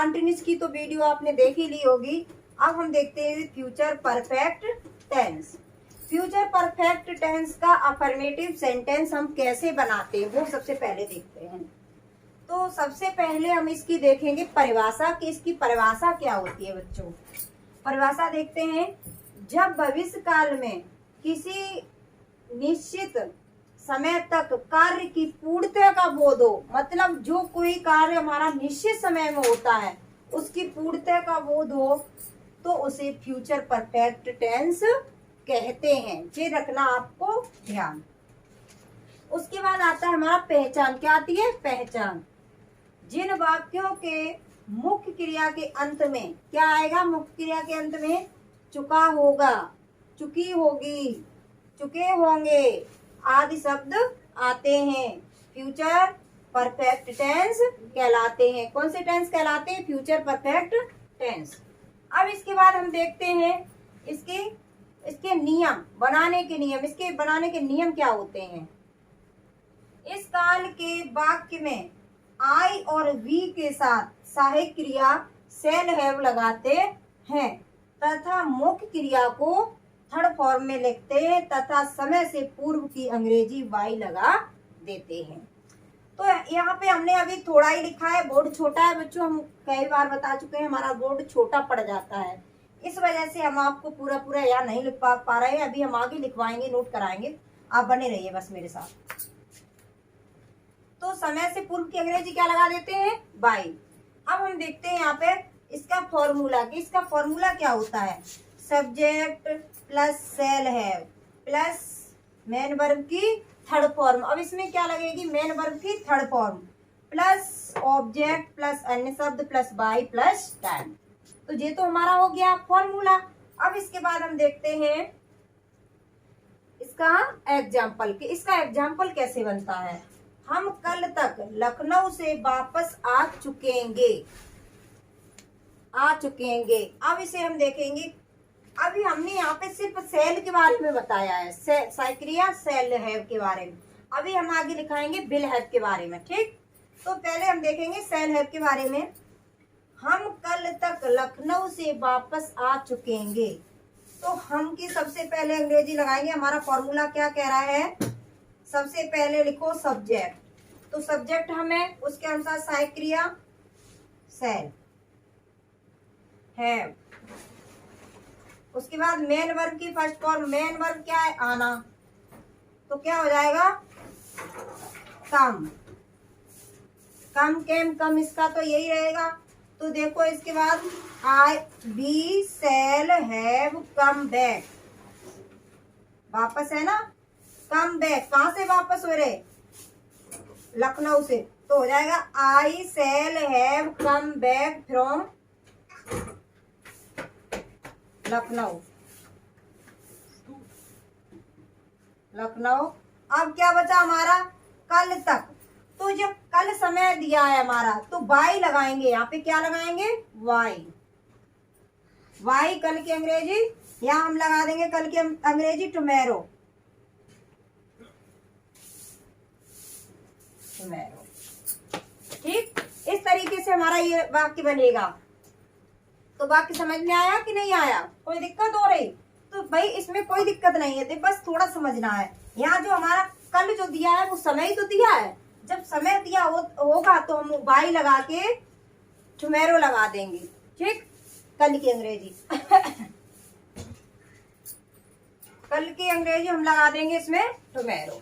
Continuous की तो video आपने देख ही ली होगी। अब हम देखते हैं future perfect tense. Future perfect tense का अफर्मेटिव सेंटेंस हम कैसे बनाते हैं वो सबसे पहले देखते हैं। तो सबसे पहले हम इसकी देखेंगे परिभाषा कि इसकी परिभाषा क्या होती है बच्चों। परिभाषा देखते हैं, जब भविष्य काल में किसी निश्चित समय तक कार्य की पूर्णता का बोध हो, मतलब जो कोई कार्य हमारा निश्चित समय में होता है उसकी पूर्णता का बोध हो तो उसे फ्यूचर परफेक्ट टेंस कहते हैं। ये रखना आपको ध्यान। उसके बाद आता है हमारा पहचान। क्या आती है? पहचान। जिन वाक्यों के मुख्य क्रिया के अंत में क्या आएगा? मुख्य क्रिया के अंत में चुका होगा, चुकी होगी, चुके होंगे आदि शब्द आते हैं, फ्यूचर परफेक्ट टेंस कहलाते हैं। कौन से टेंस कहलाते हैं? Future perfect tense. अब इसके बाद हम देखते हैं इसके नियम, बनाने के नियम। इसके बनाने के नियम क्या होते हैं? इस काल के वाक्य में आई और वी के साथ सहायक क्रिया सेल हैव लगाते हैं तथा मुख्य क्रिया को थर्ड फॉर्म में लिखते हैं तथा समय से पूर्व की अंग्रेजी वाई लगा देते हैं। तो यहाँ पे हमने अभी थोड़ा ही लिखा है, बोर्ड छोटा है बच्चों, हम कई बार बता चुके हैं हमारा बोर्ड छोटा पड़ जाता है, इस वजह से हम आपको पूरा पूरा यहाँ नहीं लिख पा रहे हैं। अभी हम आगे लिखवाएंगे, नोट कराएंगे, आप बने रहिए बस मेरे साथ। तो समय से पूर्व की अंग्रेजी क्या लगा देते हैं? बाई। अब हम देखते हैं यहाँ पे इसका फॉर्मूला कि इसका फॉर्मूला क्या होता है। सब्जेक्ट प्लस सेल है प्लस मेन वर्ब की थर्ड फॉर्म। अब इसमें क्या लगेगी? मेन वर्ब की third form plus object plus अन्य शब्द प्लस बाई प्लस टाइम। तो ये तो हमारा हो गया फॉर्मूला। अब इसके बाद हम देखते हैं इसका एग्जाम्पल कि इसका एग्जाम्पल कैसे बनता है। हम कल तक लखनऊ से वापस आ चुकेंगे। अब इसे हम देखेंगे। अभी हमने यहाँ पे सिर्फ सेल के बारे में बताया है, साइक्रिया सेल हैव के बारे में। अभी हम आगे लिखाएंगे विल हैव के बारे में, ठीक। तो पहले हम देखेंगे सेल हैव के बारे में। हम कल तक लखनऊ से वापस आ चुकेंगे। तो हम की सबसे पहले अंग्रेजी लगाएंगे। हमारा फॉर्मूला क्या कह रहा है? सबसे पहले लिखो सब्जेक्ट। तो सब्जेक्ट हमें उसके अनुसार सहायक क्रिया सेल है। उसके बाद मेन वर्ब की फर्स्ट फॉर्म, मेन वर्ब क्या है? आना। तो क्या हो जाएगा? कम। कम केम कम, इसका तो यही रहेगा। तो देखो इसके बाद I we shall have come back, वापस है ना, कम बैक। कहाँ से वापस हो रहे? लखनऊ से। तो हो जाएगा I shall have come back from Lucknow. अब क्या बचा हमारा? कल तक। तो जब कल समय दिया है हमारा तो बाई लगाएंगे। यहाँ पे क्या लगाएंगे? वाई। वाई कल की अंग्रेजी, यहाँ हम लगा देंगे कल की अंग्रेजी टुमेरो। ठीक, इस तरीके से हमारा ये वाक्य बनेगा। तो वाक्य समझ में आया कि नहीं आया? कोई दिक्कत हो रही? तो भाई इसमें कोई दिक्कत नहीं है, बस थोड़ा समझना है। यहाँ जो हमारा कल जो दिया है वो समय ही तो दिया है। जब समय दिया होगा तो हम बाई लगा के टुमेरो लगा देंगे, ठीक। कल की अंग्रेजी कल की अंग्रेजी हम लगा देंगे इसमें टुमेरो।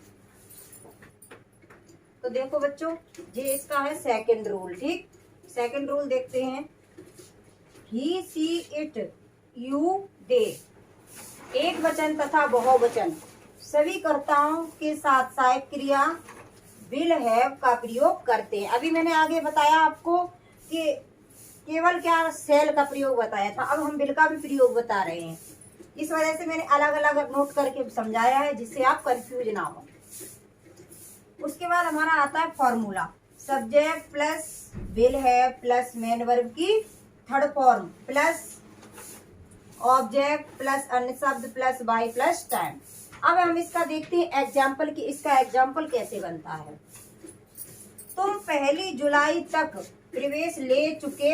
तो देखो बच्चों, ये इसका है सेकंड रूल, ठीक। सेकंड रूल देखते हैं। ही सी इट यू दे, एक वचन तथा बहुवचन सभी कर्ताओं के साथ सहायक क्रिया विल हैव का प्रयोग करते हैं। अभी मैंने आगे बताया आपको कि केवल क्या सेल का प्रयोग बताया था, अब हम विल का भी प्रयोग बता रहे हैं। इस वजह से मैंने अलग अलग नोट करके समझाया है जिससे आप कंफ्यूज ना हो। उसके बाद हमारा आता है formula. Subject plus will have plus main verb की third form plus object plus अन्य शब्द प्लस बाई प्लस टाइम। अब हम इसका देखते हैं एग्जाम्पल की इसका एग्जाम्पल कैसे बनता है। तुम 1 जुलाई तक प्रवेश ले चुके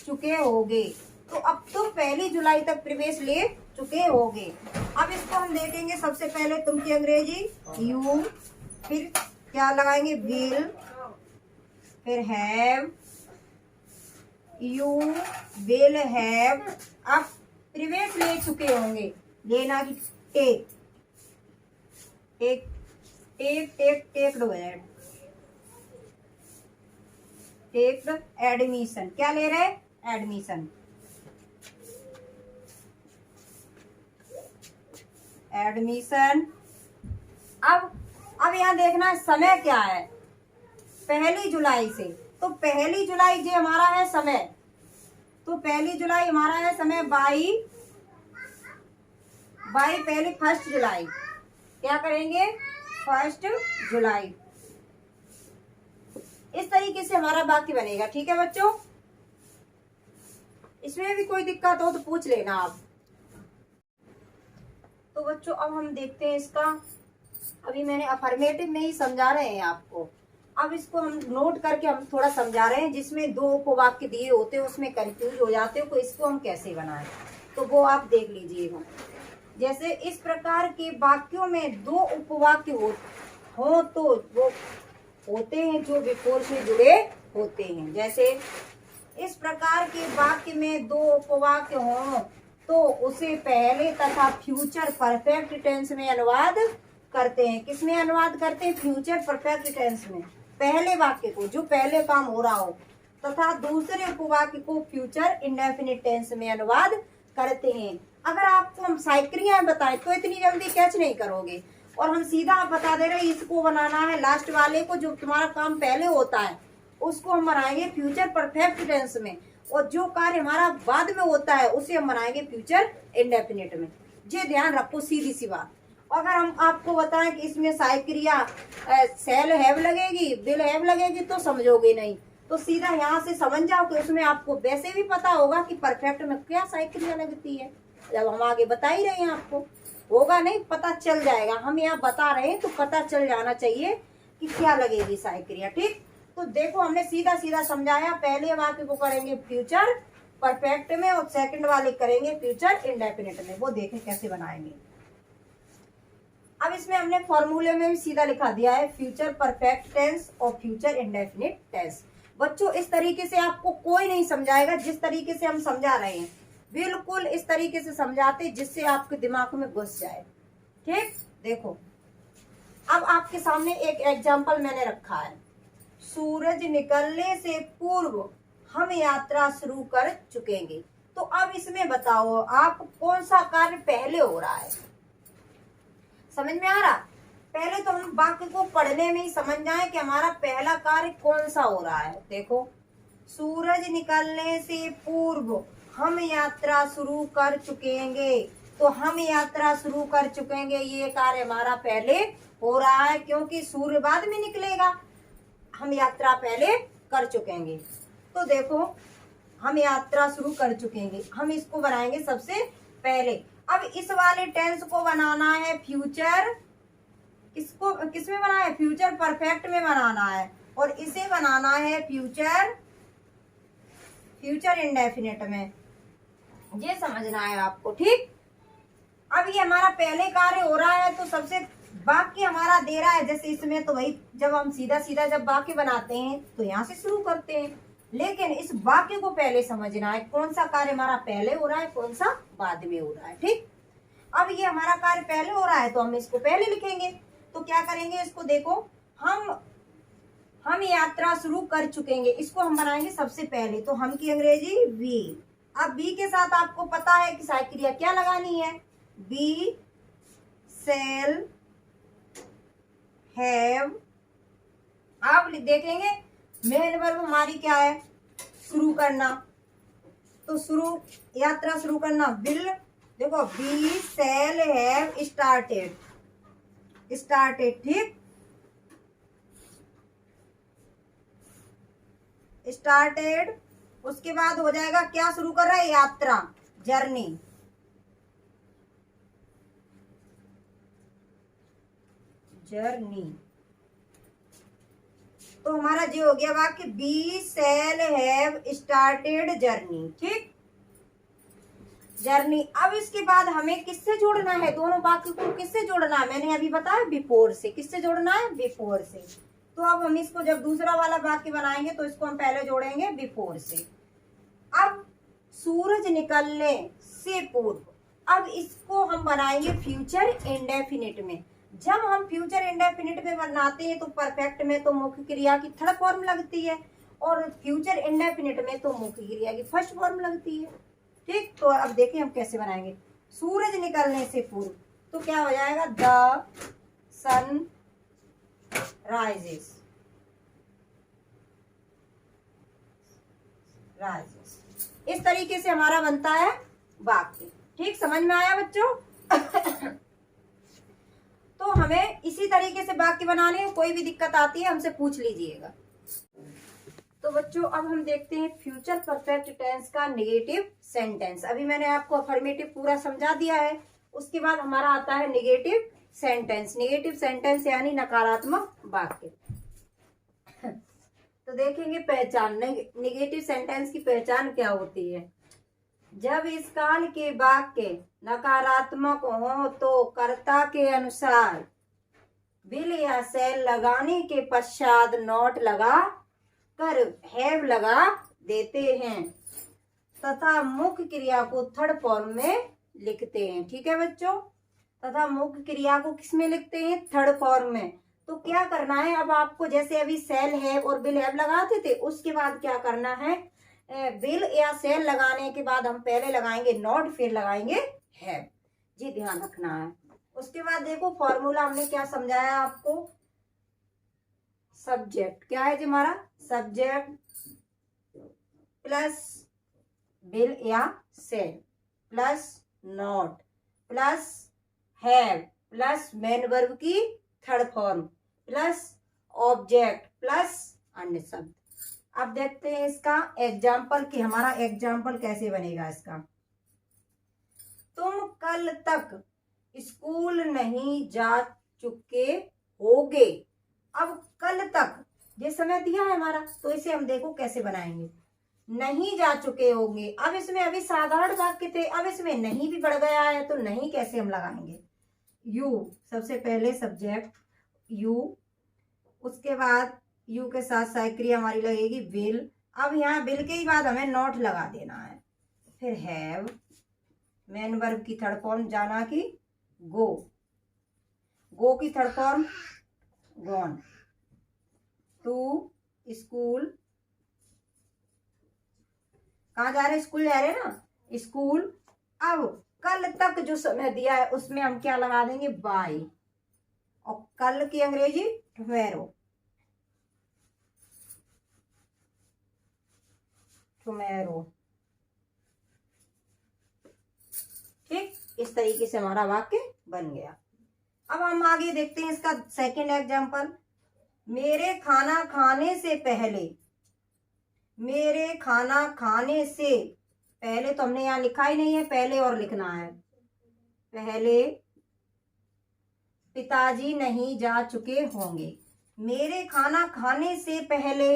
चुके होगे। तो अब तुम 1 जुलाई तक प्रवेश ले चुके होगे। अब इसको हम देखेंगे, सबसे पहले तुम की अंग्रेजी यू, फिर क्या लगाएंगे विल, फिर हैव, यू विल हैव। अब प्रवेश ले चुके होंगे, लेना की take, take take take take take the admission. क्या ले रहे हैं? एडमिशन। एडमिशन। अब यहाँ देखना है समय क्या है, 1 जुलाई से। तो 1 जुलाई जो हमारा है समय, तो 1 जुलाई हमारा है समय बाई पहले 1 जुलाई। क्या करेंगे? 1 जुलाई। इस तरीके से हमारा वाक्य बनेगा। ठीक है बच्चों, इसमें भी कोई दिक्कत हो तो पूछ लेना आप। तो बच्चों अब हम देखते हैं इसका, अभी मैंने अफर्मेटिव में ही समझा रहे हैं आपको। अब इसको हम नोट करके हम थोड़ा समझा रहे हैं, जिसमें 2 उपवाक्य दिए होते हैं उसमें कंफ्यूज हो जाते हो, तो इसको हम कैसे बनाएं तो वो आप देख लीजिएगा। जैसे इस प्रकार के वाक्यों में 2 उपवाक्य हो तो वो होते हैं जो विकोर से जुड़े होते हैं। जैसे इस प्रकार के वाक्य में 2 उपवाक्य हों तो उसे पहले तथा फ्यूचर परफेक्ट टेंस में अनुवाद करते हैं। किसमें अनुवाद करते हैं? फ्यूचर परफेक्ट टेंस में, पहले वाक्य को जो पहले काम हो रहा हो, तथा दूसरे उपवाक्य को फ्यूचर इंडेफिनिट टेंस में अनुवाद करते हैं। अगर आपको हम साइक्रियाएं बताएं तो इतनी जल्दी कैच नहीं करोगे, और हम सीधा आप बता दे रहे हैं इसको बनाना है लास्ट वाले को, जो तुम्हारा काम पहले होता है उसको हम बनाएंगे फ्यूचर परफेक्ट टेंस में, और जो कार्य हमारा बाद में होता है उसे हम बनाएंगे फ्यूचर इंडेफिनिट में। ये ध्यान रखो, सीधी सी बात। अगर हम आपको बताएं कि इसमें साइक्रिया सेल हैव लगेगी, विल हैव लगेगी, तो समझोगे नहीं। तो सीधा यहाँ से समझ जाओ कि उसमें आपको वैसे भी पता होगा कि परफेक्ट में क्या साइक्रिया लगती है, जब हम आगे बता ही रहे हैं आपको। होगा नहीं, पता चल जाएगा। हम यहाँ बता रहे हैं तो पता चल जाना चाहिए कि क्या लगेगी साइक्रिया। ठीक, तो देखो हमने सीधा सीधा समझाया। पहले वाक्य को करेंगे फ्यूचर परफेक्ट में और सेकंड वाले करेंगे फ्यूचर इंडेफिनिट में। वो देखें कैसे बनाएंगे। अब इसमें हमने फॉर्मूले में भी सीधा लिखा दिया है फ्यूचर परफेक्ट टेंस और फ्यूचर इंडेफिनिट टेंस। बच्चों इस तरीके से आपको कोई नहीं समझाएगा जिस तरीके से हम समझा रहे हैं, बिल्कुल इस तरीके से समझाते जिससे आपके दिमाग में घुस जाए। ठीक, देखो अब आपके सामने एक एग्जाम्पल मैंने रखा है। सूरज निकलने से पूर्व हम यात्रा शुरू कर चुकेंगे। तो अब इसमें बताओ आप कौन सा कार्य पहले हो रहा है? समझ में आ रहा? पहले तो हम वाक्य को पढ़ने में ही समझ जाए कि हमारा पहला कार्य कौन सा हो रहा है। देखो, सूरज निकलने से पूर्व हम यात्रा शुरू कर चुकेंगे। तो हम यात्रा शुरू कर चुकेंगे, ये कार्य हमारा पहले हो रहा है, क्योंकि सूर्य बाद में निकलेगा। हम यात्रा पहले कर चुकेंगे। तो देखो हम यात्रा शुरू कर चुकेंगे, हम इसको बनाएंगे सबसे पहले। अब इस वाले टेंस को बनाना है फ्यूचर, इसको किसमें बनाना है? फ्यूचर परफेक्ट में बनाना है, और इसे बनाना है फ्यूचर इंडेफिनिट में। ये समझना है आपको। ठीक, अब ये हमारा पहले कार्य हो रहा है तो सबसे वाक्य हमारा दे रहा है, जैसे इसमें तो वही, जब हम सीधा सीधा जब वाक्य बनाते हैं तो यहाँ से शुरू करते हैं, लेकिन इस वाक्य को पहले समझना है कौन सा कार्य हमारा पहले हो रहा है, कौन सा बाद में हो रहा है। ठीक, अब ये हमारा कार्य पहले हो रहा है तो हम इसको पहले लिखेंगे। तो क्या करेंगे, इसको देखो, हम यात्रा शुरू कर चुकेंगे, इसको हम बनाएंगे सबसे पहले। तो हम की अंग्रेजी वी। अब बी के साथ आपको पता है कि साइक्रिया क्या लगानी है, बी सेल हैव। आप देखेंगे मेन वर्ब हमारी क्या है? शुरू करना। तो शुरू, यात्रा शुरू करना, विल। देखो बी सेल हैव स्टार्टेड। ठीक, स्टार्टेड। उसके बाद हो जाएगा क्या शुरू कर रहा है? यात्रा, जर्नी। तो हमारा जो हो गया वाक्य, be shall have started journey. ठीक, जर्नी। अब इसके बाद हमें किससे जोड़ना है, दोनों वाक्य को किससे जोड़ना है, मैंने अभी बताया बिफोर से। किससे जोड़ना है, बिफोर से। तो अब हम इसको जब दूसरा वाला वाक्य बनाएंगे तो इसको हम पहले जोड़ेंगे बिफोर से। अब सूरज निकलने से पूर्व, अब इसको हम बनाएंगे फ्यूचर इंडेफिनिट में। जब हम फ्यूचर इंडेफिनिट में बनाते हैं तो परफेक्ट में तो मुख्य क्रिया की थर्ड फॉर्म लगती है और फ्यूचर इंडेफिनिट में तो मुख्य क्रिया की फर्स्ट फॉर्म लगती है। ठीक, तो अब देखिए हम कैसे बनाएंगे। सूरज निकलने से पूर्व तो क्या हो जाएगा, द सन राइजेस। इस तरीके से हमारा बनता है वाक्य। ठीक, समझ में आया बच्चों? तो हमें इसी तरीके से वाक्य बनाने में कोई भी दिक्कत आती है हमसे पूछ लीजिएगा। तो बच्चों अब हम देखते हैं फ्यूचर परफेक्ट टेंस का नेगेटिव सेंटेंस। अभी मैंने आपको अफर्मेटिव पूरा समझा दिया है, उसके बाद हमारा आता है नेगेटिव सेंटेंस। नेगेटिव सेंटेंस यानी नकारात्मक वाक्य। तो देखेंगे पहचान, नेगेटिव सेंटेंस की पहचान क्या होती है। जब इस काल के वाक्य नकारात्मक हो तो कर्ता के अनुसार विल या शैल लगाने के पश्चात नॉट लगा कर हैव लगा देते हैं तथा मुख्य क्रिया को थर्ड फॉर्म में लिखते हैं। ठीक है बच्चों, तथा मुख्य क्रिया को किस में लिखते हैं, थर्ड फॉर्म में। तो क्या करना है, अब आपको जैसे अभी सेल हैव और विल हैव लगाते थे, उसके बाद क्या करना है, विल या सेल लगाने के बाद हम पहले लगाएंगे नॉट, फिर लगाएंगे हैव। जी ध्यान रखना है। उसके बाद देखो फॉर्मूला हमने क्या समझाया आपको, सब्जेक्ट क्या है जी हमारा, सब्जेक्ट प्लस विल या shall plus not plus have plus main verb की third form plus object plus अन्य शब्द। अब देखते हैं इसका एग्जाम्पल कि हमारा एग्जाम्पल कैसे बनेगा इसका। तुम कल तक स्कूल नहीं जा चुके होगे। अब कल तक ये समय दिया है हमारा, तो इसे हम देखो कैसे बनाएंगे। नहीं जा चुके होंगे, अब इसमें अभी साधारण वाक्य थे, अब इसमें नहीं भी बढ़ गया है, तो नहीं कैसे हम लगाएंगे, यू सबसे पहले सब्जेक्ट यू, उसके बाद यू के साथ सहायक क्रिया हमारी लगेगी विल। अब यहाँ विल के ही बाद हमें नॉट लगा देना है, फिर हैव, मेन वर्ब की थर्ड फॉर्म जाना कि गो, गो की third form gone, to school, कहाँ जा रहे, स्कूल जा रहे ना, स्कूल। अब कल तक जो समय दिया है उसमें हम क्या लगा देंगे, बाय, और कल की अंग्रेजी टुमेरो, टुमेरो। ठीक, इस तरीके से हमारा वाक्य बन गया। अब हम आगे देखते हैं इसका सेकंड एग्जांपल। मेरे खाना खाने से पहले, मेरे खाना खाने से पहले तो हमने यहाँ लिखा ही नहीं है, पहले और लिखना है। पहले पिताजी नहीं जा चुके होंगे। मेरे खाना खाने से पहले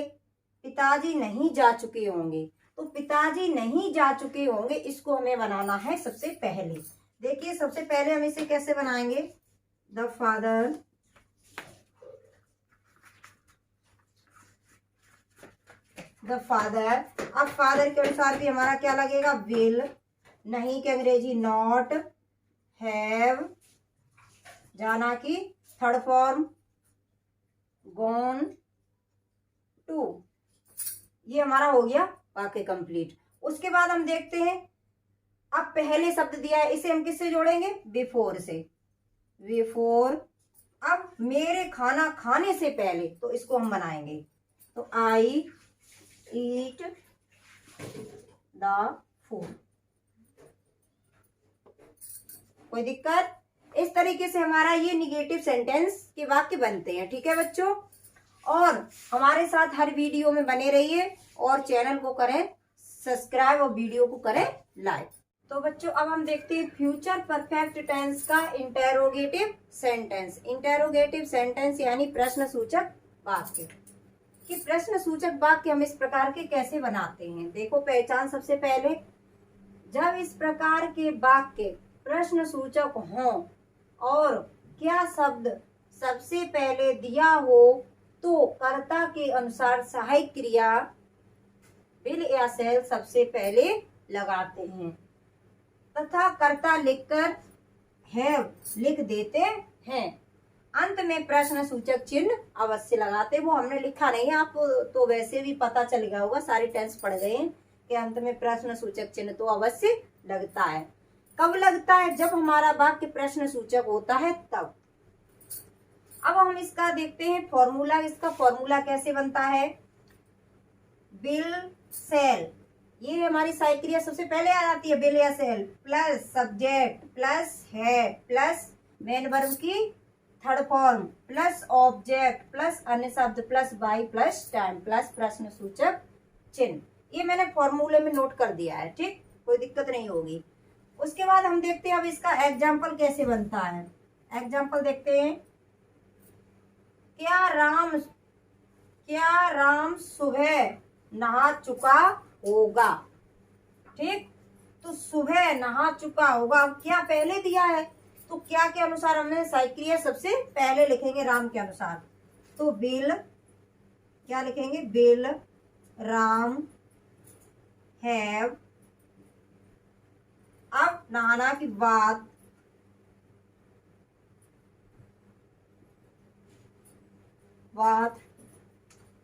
पिताजी नहीं जा चुके होंगे, तो पिताजी नहीं जा चुके होंगे इसको हमें बनाना है सबसे पहले। देखिए सबसे पहले हम इसे कैसे बनाएंगे, द फादर द फादर। अब फादर के अनुसार भी हमारा क्या लगेगा, विल, नहीं के अंग्रेजी नॉट, हैव जाना कि थर्ड फॉर्म गॉन, टू। ये हमारा हो गया वाक्य कंप्लीट। उसके बाद हम देखते हैं, अब पहले शब्द दिया है इसे हम किससे जोड़ेंगे, बिफोर से, बिफोर। अब मेरे खाना खाने से पहले तो इसको हम बनाएंगे, तो आई ईट द फूड। कोई दिक्कत? इस तरीके से हमारा ये निगेटिव सेंटेंस के वाक्य बनते हैं। ठीक है बच्चों, और हमारे साथ हर वीडियो में बने रहिए और चैनल को करें सब्सक्राइब और वीडियो को करें लाइक। तो बच्चों अब हम देखते हैं फ्यूचर परफेक्ट टेंस का इंटेरोगेटिव सेंटेंस। इंटेरोगेटिव सेंटेंस यानी प्रश्न सूचक वाक्य। कि प्रश्न सूचक वाक्य हम इस प्रकार के कैसे बनाते हैं। देखो पहचान सबसे पहले, जब इस प्रकार के वाक्य प्रश्न सूचक हों और क्या शब्द सबसे पहले दिया हो तो कर्ता के अनुसार सहायक क्रिया विल या शैल सबसे पहले लगाते हैं तथा कर्ता लिखकर हैव लिख देते हैं। अंत में प्रश्न सूचक चिन्ह अवश्य लगाते। वो हमने लिखा नहीं है, आपको तो वैसे भी पता चल गया होगा, सारे टेंस पढ़ गए हैं कि अंत में प्रश्न सूचक चिन्ह तो अवश्य लगता है। कब लगता है? जब हमारा वाक्य प्रश्न सूचक होता है तब। अब हम इसका देखते हैं फॉर्मूला। इसका फॉर्मूला कैसे बनता है? विल सेल, ये हमारी सहायक क्रिया सबसे पहले आ जाती है, विल या सेल प्लस सब्जेक्ट प्लस है प्लस मेन वर्ब की third form plus object plus अन्य शब्द plus by plus time plus प्रश्न सूचक चिन्ह। ये मैंने फॉर्मूले में नोट कर दिया है, ठीक, कोई दिक्कत नहीं होगी। उसके बाद हम देखते हैं अब इसका एग्जाम्पल कैसे बनता है। एग्जाम्पल देखते हैं, क्या राम सुबह नहा चुका होगा। ठीक, तो सुबह नहा चुका होगा, अब क्या पहले दिया है तो क्या के अनुसार हमने सहायक क्रिया सबसे पहले लिखेंगे राम के अनुसार। तो विल क्या लिखेंगे? Will Ram have. अब नहाना की बात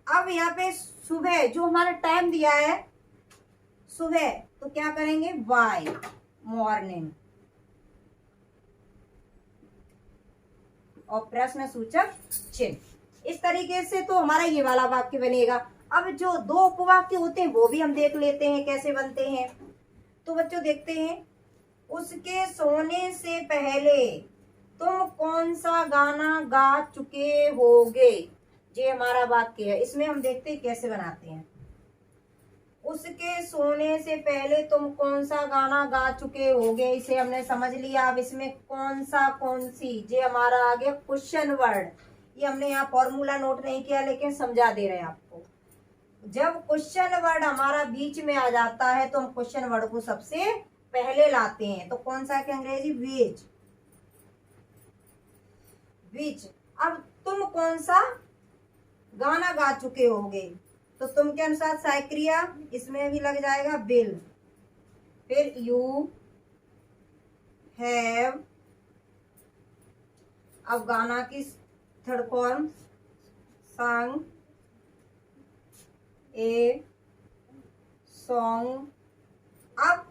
अब यहाँ पे सुबह जो हमारा टाइम दिया है सुबह, तो क्या करेंगे? बाय मॉर्निंग और प्रश्न सूचक चिन्ह। इस तरीके से तो हमारा ये वाला वाक्य बनेगा। अब जो दो उपवाक्य होते हैं वो भी हम देख लेते हैं कैसे बनते हैं। तो बच्चों देखते हैं, उसके सोने से पहले तुम कौन सा गाना गा चुके होगे। ये हमारा वाक्य है, इसमें हम देखते हैं कैसे बनाते हैं। उसके सोने से पहले तुम कौन सा गाना गा चुके होगे, इसे हमने समझ लिया। अब इसमें कौन सा कौन सी, ये हमारा आ गया क्वेश्चन वर्ड। ये हमने यहाँ फॉर्मूला नोट नहीं किया लेकिन समझा दे रहे हैं आपको। जब क्वेश्चन वर्ड हमारा बीच में आ जाता है तो हम क्वेश्चन वर्ड को सबसे पहले लाते हैं। तो कौन सा है अंग्रेजी? विच। अब तुम कौन सा गाना गा चुके होगे, तो तुम के अनुसार सहायक क्रिया इसमें भी लग जाएगा विल, फिर यू हैव। अब गाना की third form sang a song. अब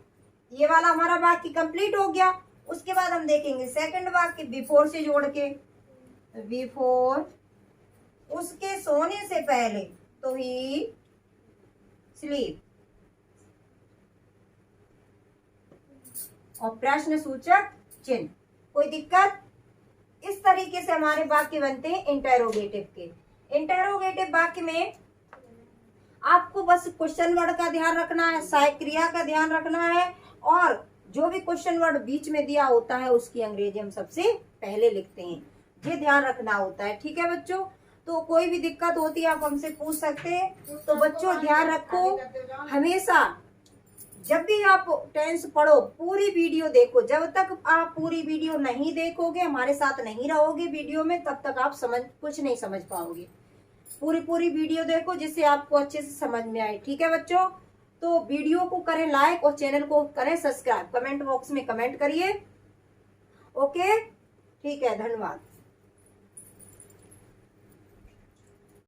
ये वाला हमारा वाक्य कंप्लीट हो गया। उसके बाद हम देखेंगे सेकंड वाक्य बिफोर से जोड़ के। बिफोर, उसके सोने से पहले, तो ही स्लीप और प्रश्न सूचक चिन्ह। कोई दिक्कत? इस तरीके से हमारे वाक्य बनते हैं इंटेरोगेटिव के। इंटेरोगेटिव वाक्य में आपको बस क्वेश्चन वर्ड का ध्यान रखना है, सहायक क्रिया का ध्यान रखना है और जो भी क्वेश्चन वर्ड बीच में दिया होता है उसकी अंग्रेजी हम सबसे पहले लिखते हैं, ये ध्यान रखना होता है। ठीक है बच्चों, तो कोई भी दिक्कत होती है आप हमसे पूछ सकते हैं। तो बच्चों ध्यान रखो, हमेशा जब भी आप टेंस पढ़ो पूरी वीडियो देखो। जब तक आप पूरी वीडियो नहीं देखोगे, हमारे साथ नहीं रहोगे वीडियो में, तब तक आप कुछ नहीं समझ पाओगे। पूरी वीडियो देखो जिससे आपको अच्छे से समझ में आए। ठीक है बच्चों, तो वीडियो को करें लाइक और चैनल को करें सब्सक्राइब। कमेंट बॉक्स में कमेंट करिए। ओके, ठीक है, धन्यवाद।